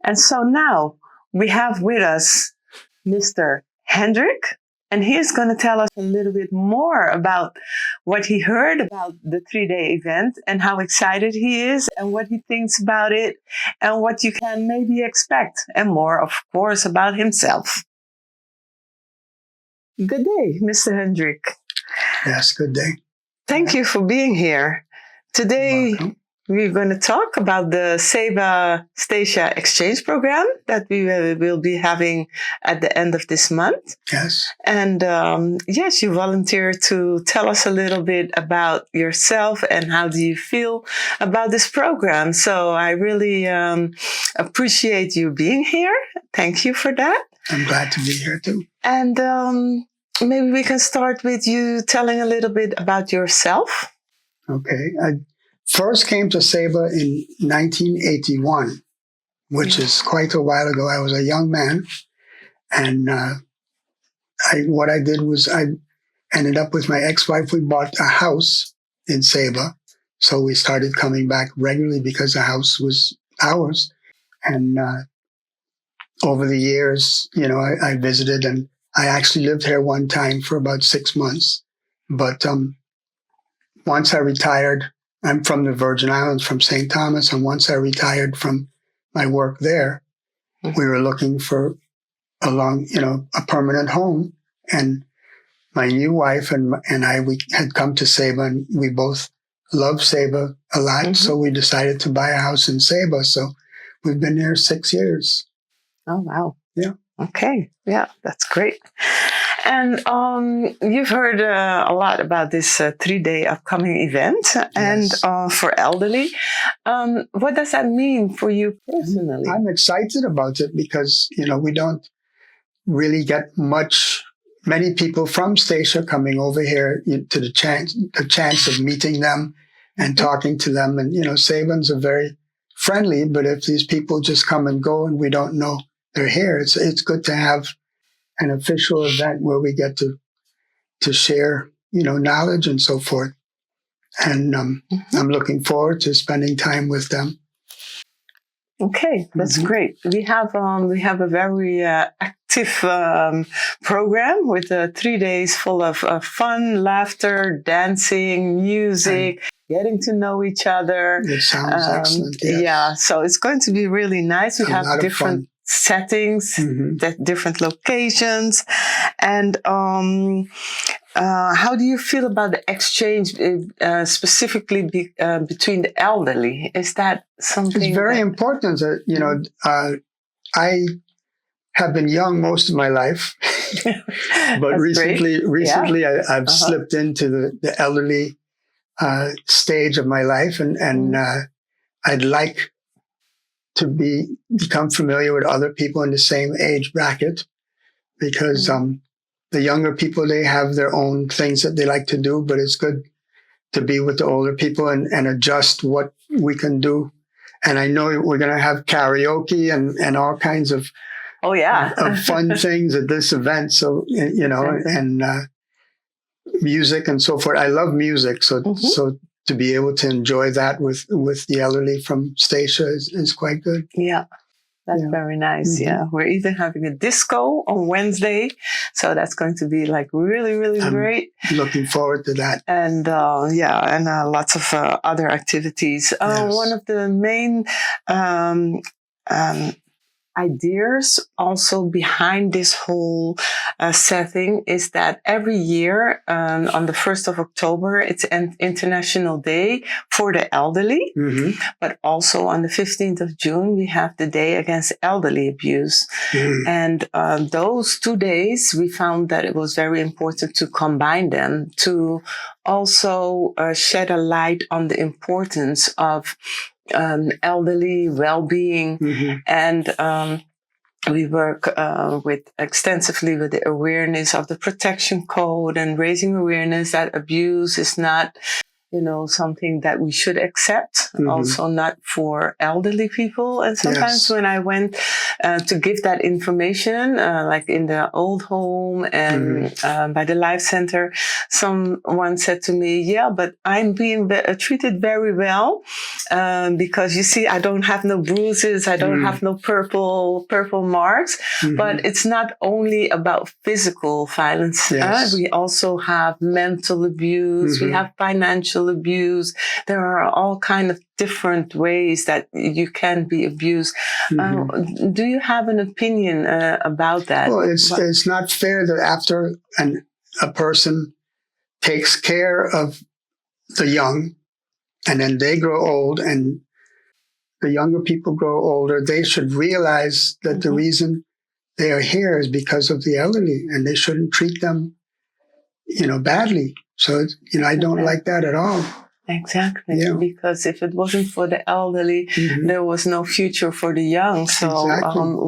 And so now we have with us Mr. Henrik, and he is going to tell us a little bit more about what he heard about the 3-day event and how excited he is and what he thinks about it and what you can maybe expect, and more, of course, about himself. Good day, Mr. Henrik. Yes, good day. Thank you for being here. Today, we're going to talk about the Saba Statia Exchange program that we will be having at the end of this month. Yes. And yes, you volunteered to tell us a little bit about yourself and how do you feel about this program. So I really appreciate you being here. Thank you for that. I'm glad to be here too. And maybe we can start with you telling a little bit about yourself. Okay. I first came to Saba in 1981, which is quite a while ago. I was a young man, and what I did was I ended up with my ex-wife. We bought a house in Saba, so we started coming back regularly because the house was ours. And over the years, I visited, and I actually lived here one time for about 6 months. But once I retired, I'm from the Virgin Islands, from St. Thomas, and once I retired from my work there, we were looking for a permanent home. And my new wife and I, we had come to Saba, and we both love Saba a lot. So we decided to buy a house in Saba. So we've been here 6 years. Oh, wow. Yeah. Okay. Yeah, that's great. And you've heard a lot about this 3-day upcoming event, and for elderly. What does that mean for you personally? I'm excited about it because, we don't really get many people from Statia coming over here to the chance of meeting them and talking to them. And, Sabans are very friendly, but if these people just come and go and we don't know they're here, it's good to have an official event where we get to share, knowledge and so forth. And I'm looking forward to spending time with them. Okay, that's great. We have a very active program with 3 days full of fun, laughter, dancing, music, getting to know each other. It sounds excellent. Yes. Yeah, so it's going to be really nice. We have different settings, different locations. And how do you feel about the exchange specifically between the elderly? Is that something? It's very important. I have been young most of my life, but recently I've slipped into the elderly stage of my life, and I'd like to become familiar with other people in the same age bracket, because the younger people, they have their own things that they like to do, but it's good to be with the older people and adjust what we can do. And I know we're going to have karaoke and all kinds of of fun things at this event. So, and music and so forth. I love music. So to be able to enjoy that with the elderly from Statia is quite good. Yeah. That's very nice. Yeah. We're even having a disco on Wednesday. So that's going to be like really, really great. Looking forward to that. And lots of other activities. One of the main ideas also behind this whole setting is that every year on the 1st of October, it's an International Day for the Elderly. But also on the 15th of June, we have the Day Against Elderly Abuse. And those 2 days, we found that it was very important to combine them to also shed a light on the importance of elderly well-being, and we work extensively with the awareness of the protection code and raising awareness that abuse is not, something that we should accept, also not for elderly people. And sometimes Yes. when I went to give that information, like in the old home and by the Life Center, someone said to me, yeah, but I'm being treated very well because you see, I don't have no bruises, I don't have no purple marks, but it's not only about physical violence. Yes. We also have mental abuse, we have financial abuse. There are all kind of different ways that you can be abused. Do you have an opinion about that? Well, it's not fair that after a person takes care of the young, and then they grow old, and the younger people grow older, they should realize that the reason they are here is because of the elderly, and they shouldn't treat them, badly. So, I don't like that at all. Exactly, Yeah. because if it wasn't for the elderly, there was no future for the young. So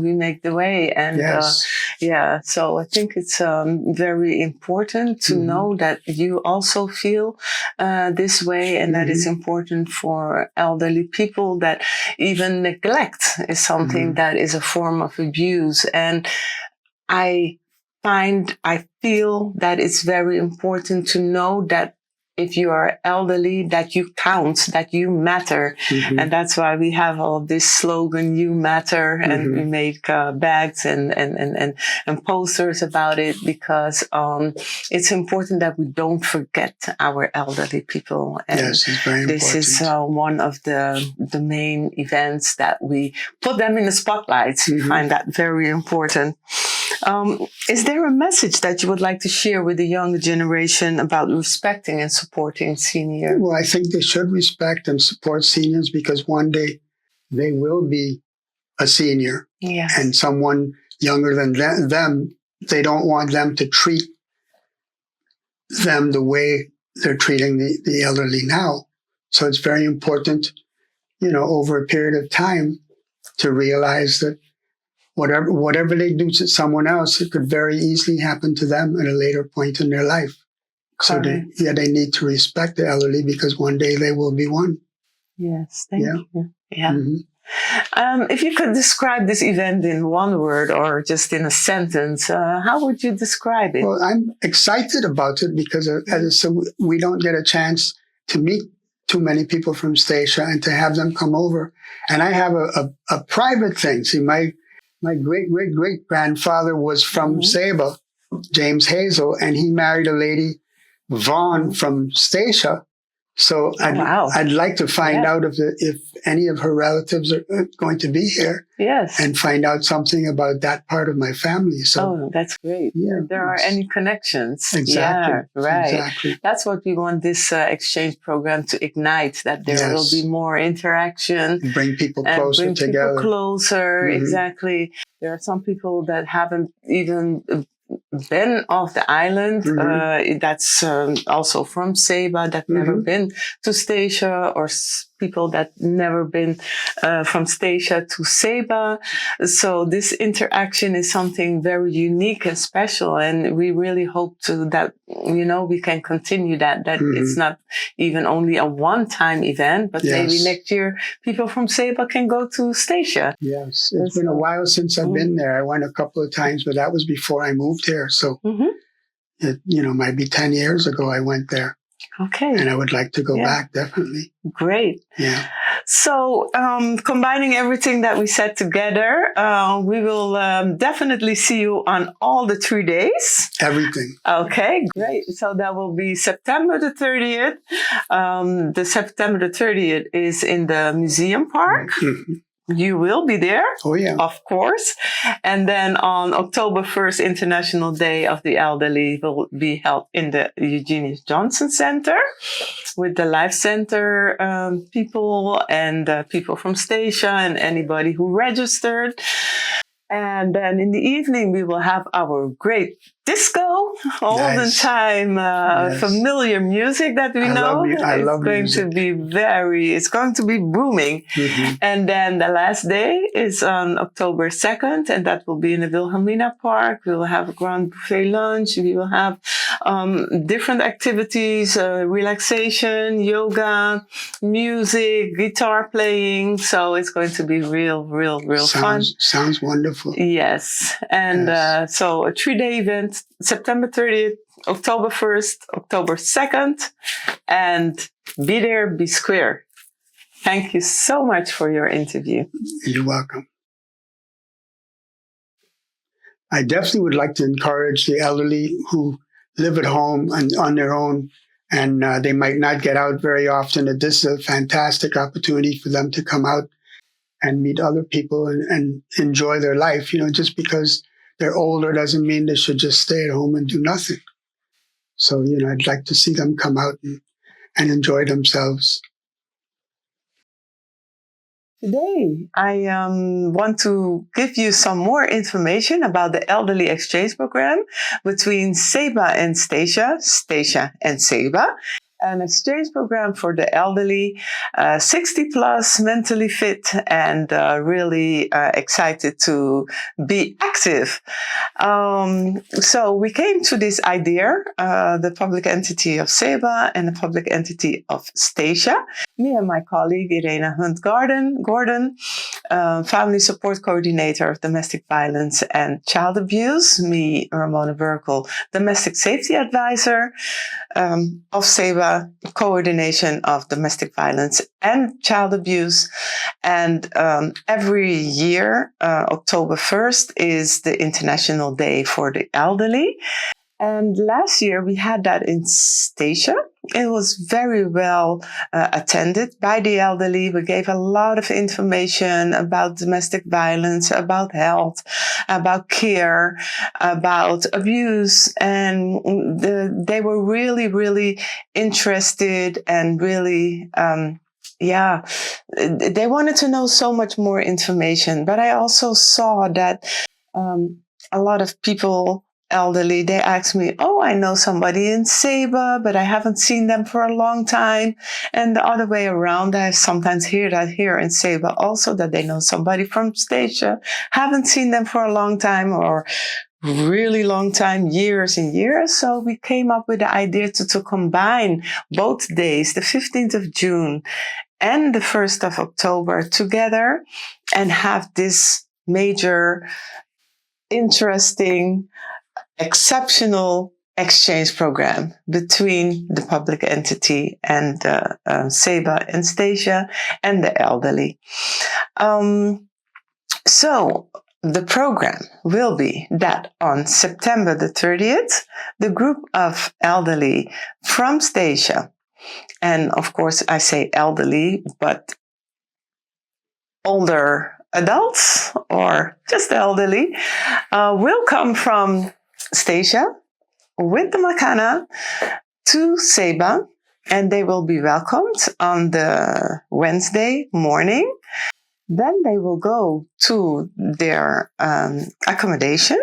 we make the way, and so I think it's very important to know that you also feel this way, and that it's important for elderly people that even neglect is something that is a form of abuse. And I feel that it's very important to know that if you are elderly, that you count, that you matter. And that's why we have all this slogan, you matter, and we make bags and posters about it, because it's important that we don't forget our elderly people. And yes, it's very important. This is one of the main events that we put them in the spotlight. We find that very important. Is there a message that you would like to share with the younger generation about respecting and supporting seniors? Well, I think they should respect and support seniors, because one day they will be a senior. Yes. And someone younger than them, they don't want them to treat them the way they're treating the elderly now. So it's very important, over a period of time to realize that whatever they do to someone else, it could very easily happen to them at a later point in their life. So they need to respect the elderly, because one day they will be one. Yes, thank you. Yeah. If you could describe this event in one word or just in a sentence, how would you describe it? Well, I'm excited about it because we don't get a chance to meet too many people from Statia and to have them come over. And I have a private thing. See, my great-great-great-grandfather was from Saba, James Hazel, and he married a lady, Vaughn, from Statia. So I'd like to find out if any of her relatives are going to be here. Yes. And find out something about that part of my family. So that's great. Yeah, if there are any connections. Exactly. Yeah, right. Exactly. That's what we want this exchange program to ignite, that there will be more interaction. Bring people closer together. People closer, exactly. There are some people that haven't even been off the island. That's also from Saba, that never been to Statia, or people that never been from Statia to Saba. So this interaction is something very unique and special, and we really hope that we can continue that it's not even only a one-time event, but maybe next year people from Saba can go to Statia. Yes, it's been a while since I've been there. I went a couple of times, but that was before I moved here. So it might be 10 years ago I went there. Okay. And I would like to go back, definitely. Great. Yeah. So, combining everything that we said together, we will definitely see you on all the 3 days. Everything. Okay, great. So that will be September the 30th. The September the 30th is in the museum park. You will be there. Oh, yeah. Of course. And then on October 1st, International Day of the Elderly will be held in the Eugenius Johnson Center with the Life Center people and people from Statia and anybody who registered. And then in the evening, we will have our great disco, olden time, familiar music that we know. I love music. It's going to be booming. And then the last day is on October 2nd, and that will be in the Wilhelmina Park. We will have a grand buffet lunch. We will have different activities, relaxation, yoga, music, guitar playing. So it's going to be real fun. Sounds wonderful. Yes. And so a 3-day event, September 30th, October 1st, October 2nd, and be there, be square. Thank you so much for your interview. You're welcome. I definitely would like to encourage the elderly who live at home and on their own, and they might not get out very often, that this is a fantastic opportunity for them to come out and meet other people and enjoy their life. Just because they're older doesn't mean they should just stay at home and do nothing. So, I'd like to see them come out and enjoy themselves. Today, I want to give you some more information about the Elderly Exchange program between Saba and Statia, Statia and Saba. An exchange program for the elderly, 60 plus, mentally fit, and really excited to be active. So we came to this idea, the public entity of Saba and the public entity of Statia. Me and my colleague Irena Hunt-Gordon, family support coordinator of domestic violence and child abuse. Me, Ramona Berkel, domestic safety advisor of Saba, coordination of domestic violence and child abuse. And every year, October 1st is the International Day for the Elderly. And last year we had that in Statia. It was very well attended by the elderly. We gave a lot of information about domestic violence, about health, about care, about abuse. And they were really interested and really, they wanted to know so much more information. But I also saw that a lot of people, elderly, they ask me, oh, I know somebody in Saba, but I haven't seen them for a long time. And the other way around, I sometimes hear that here in Saba also, that they know somebody from Statia, haven't seen them for a long time or really long time, years and years. So we came up with the idea to combine both days, the 15th of June and the 1st of October together and have this major, interesting, exceptional exchange program between the public entity and Saba and Statia and the elderly. So the program will be that on September the 30th, the group of elderly from Statia, and of course I say elderly, but older adults or just elderly, will come from Statia with the Makana to Saba, and they will be welcomed on the Wednesday morning. Then they will go to their accommodation,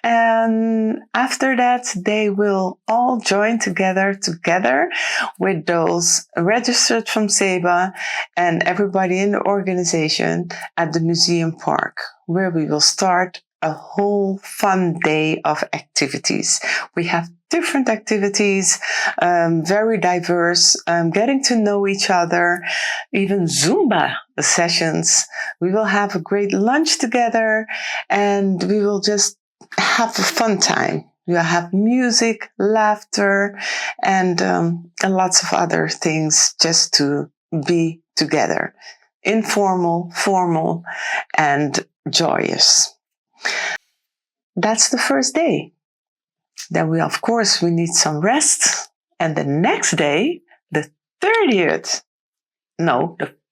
and after that they will all join together with those registered from Saba and everybody in the organization at the museum park, where we will start a whole fun day of activities. We have different activities, very diverse, getting to know each other, even Zumba sessions. We will have a great lunch together, and we will just have a fun time. We'll have music, laughter, and lots of other things just to be together. Informal, formal, and joyous. That's the first day. Then we need some rest. And the next day, the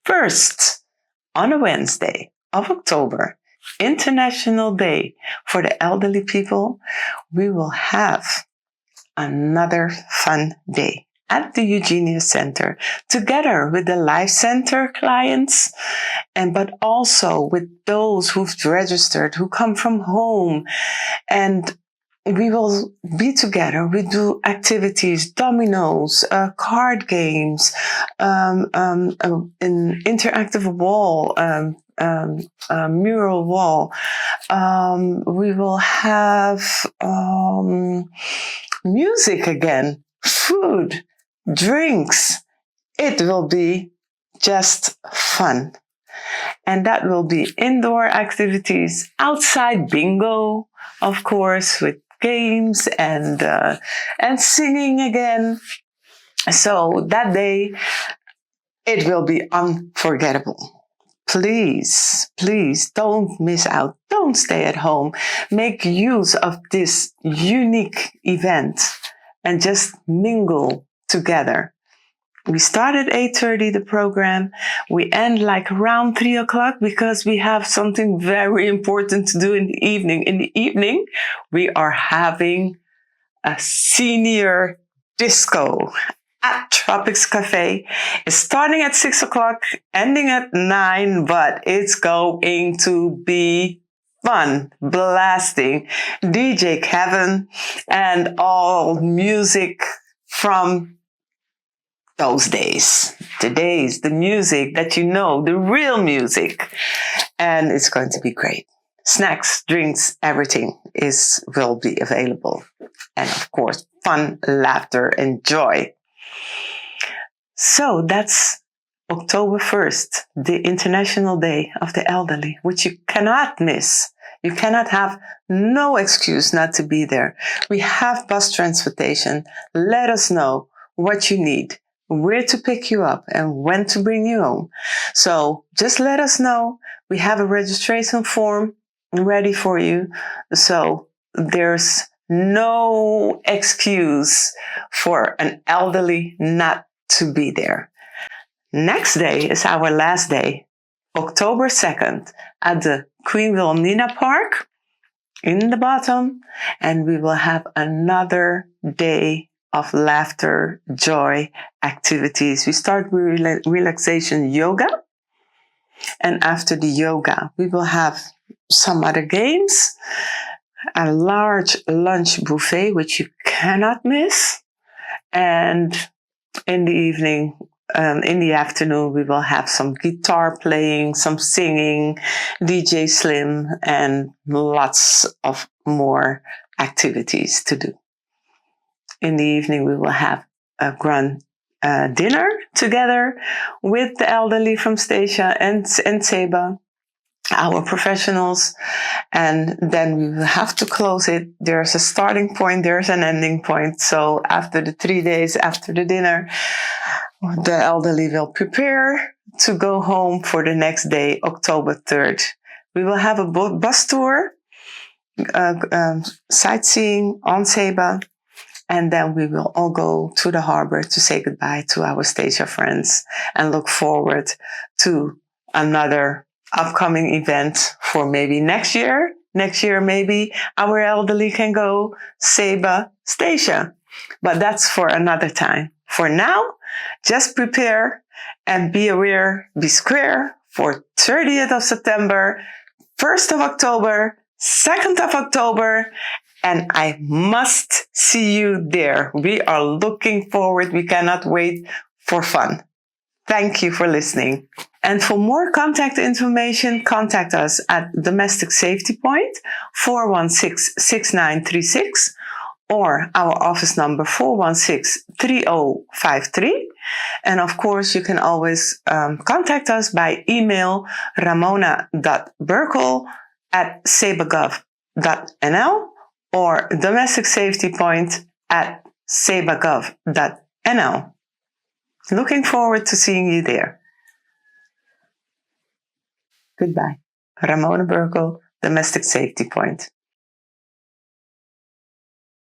1st, on a Wednesday of October, International Day for the Elderly People, we will have another fun day at the Eugenia Center, together with the Life Center clients, but also with those who've registered, who come from home. And we will be together. We do activities, dominoes, card games, an interactive wall, mural wall. We will have music again, food, drinks. It will be just fun. And that will be indoor activities, outside bingo, of course, with games and singing again. So that day, it will be unforgettable. Please, please don't miss out. Don't stay at home. Make use of this unique event and just mingle together. We start at 8:30 the program. We end like around 3 o'clock because we have something very important to do in the evening. In the evening, we are having a senior disco at Tropics Cafe. It's starting at 6 o'clock, ending at 9, but it's going to be fun, blasting. DJ Kevin and all music from those days, the music that you know, the real music. And it's going to be great. Snacks, drinks, everything will be available. And of course, fun, laughter, and joy. So that's October 1st, the International Day of the Elderly, which you cannot miss. You cannot have no excuse not to be there. We have bus transportation. Let us know what you need, where to pick you up, and when to bring you home. So just let us know. We have a registration form ready for you. So there's no excuse for an elderly not to be there. Next day is our last day, October 2nd, at the Queen Wilhelmina Park in the bottom. And we will have another day of laughter, joy, activities. We start with relaxation yoga. And after the yoga, we will have some other games, a large lunch buffet, which you cannot miss. And in the evening, in the afternoon, we will have some guitar playing, some singing, DJ Slim, and lots of more activities to do. In the evening, we will have a grand dinner together with the elderly from Statia and Saba, our professionals. And then we will have to close it. There's a starting point, there's an ending point. So after the 3 days after the dinner, the elderly will prepare to go home for the next day, October 3rd. We will have a bus tour, sightseeing on Saba, and then we will all go to the harbor to say goodbye to our Statia friends and look forward to another upcoming event for maybe next year. Next year, maybe our elderly can go Saba, Statia, but that's for another time. For now, just prepare and be aware, be square for 30th of September, 1st of October, 2nd of October, and I must see you there. We are looking forward. We cannot wait for fun. Thank you for listening. And for more contact information, contact us at Domestic Safety Point 416-6936 or our office number 416-3053. And of course, you can always contact us by email ramona.berkel@sabagov.nl or domesticsafetypoint@sabagov.nl. Looking forward to seeing you there. Goodbye. Ramona Berkel, Domestic Safety Point.